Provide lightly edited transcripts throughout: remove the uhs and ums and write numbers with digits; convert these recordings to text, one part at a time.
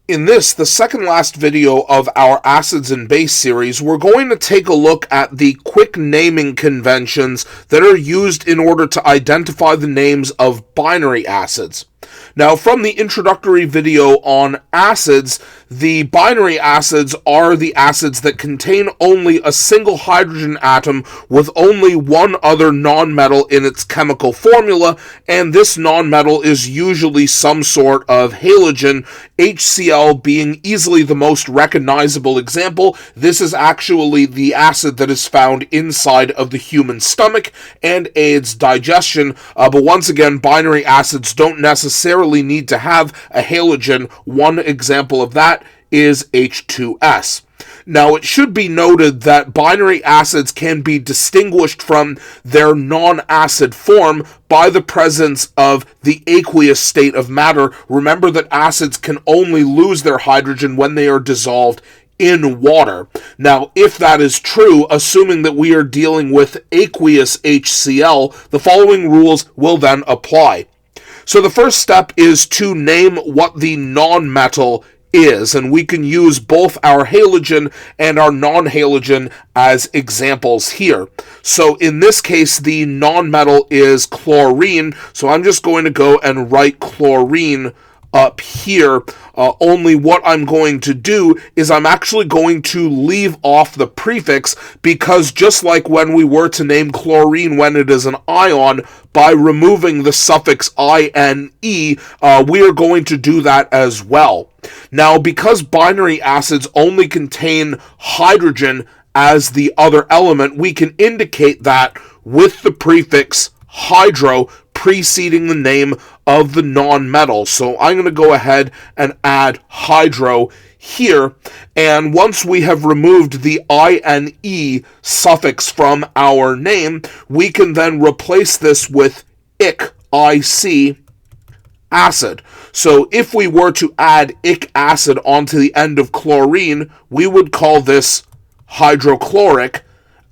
In this, the second last video of our acids and base series, we're going to take a look at the quick naming conventions that are used in order to identify the names of binary acids. Now, from the introductory video on acids, the binary acids are the acids that contain only a single hydrogen atom with only one other nonmetal in its chemical formula, and this nonmetal is usually some sort of halogen, HCl being easily the most recognizable example. This is actually the acid that is found inside of the human stomach and aids digestion, but once again, binary acids don't necessarily need to have a halogen. One example of that is H2S. Now, it should be noted that binary acids can be distinguished from their non-acid form by the presence of the aqueous state of matter. Remember that acids can only lose their hydrogen when they are dissolved in water. Now, if that is true, assuming that we are dealing with aqueous HCl, the following rules will then apply. So the first step is to name what the nonmetal is, and we can use both our halogen and our non-halogen as examples here. So in this case, the nonmetal is chlorine, so I'm just going to go and write chlorine up here. Only what I'm going to do is I'm actually going to leave off the prefix, because just like when we were to name chlorine when it is an ion, by removing the suffix ine, we are going to do that as well. Now, because binary acids only contain hydrogen as the other element, we can indicate that with the prefix hydro preceding the name of the nonmetal. So I'm going to go ahead and add hydro here, and once we have removed the ine suffix from our name, we can then replace this with ic, acid. So if we were to add ic acid onto the end of chlorine, we would call this hydrochloric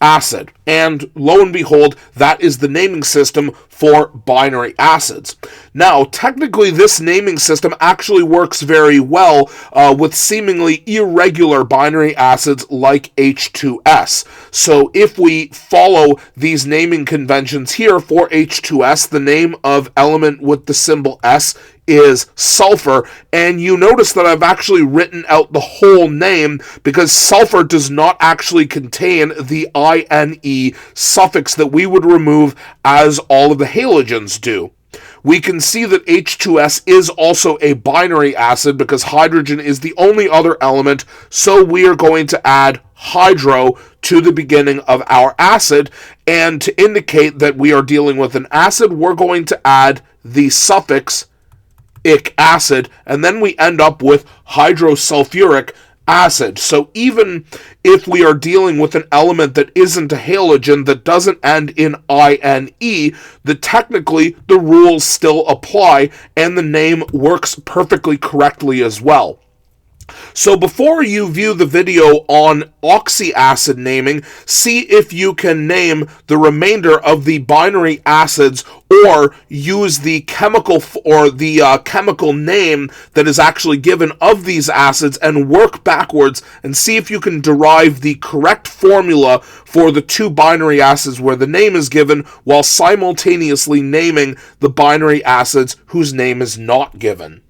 acid. And lo and behold, that is the naming system for binary acids. Now, technically, this naming system actually works very well with seemingly irregular binary acids like H2S. So if we follow these naming conventions here for H2S, the name of element with the symbol S is sulfur, and you notice that I've actually written out the whole name because sulfur does not actually contain the ine suffix that we would remove as all of the halogens do. We can see that H2S is also a binary acid because hydrogen is the only other element, so we are going to add hydro to the beginning of our acid, and to indicate that we are dealing with an acid, we're going to add the suffix ic acid, and then we end up with hydrosulfuric acid. So even if we are dealing with an element that isn't a halogen, that doesn't end in ine, technically the rules still apply, and the name works perfectly correctly as well. So before you view the video on oxyacid naming, see if you can name the remainder of the binary acids, or use the chemical chemical name that is actually given of these acids and work backwards and see if you can derive the correct formula for the two binary acids where the name is given, while simultaneously naming the binary acids whose name is not given.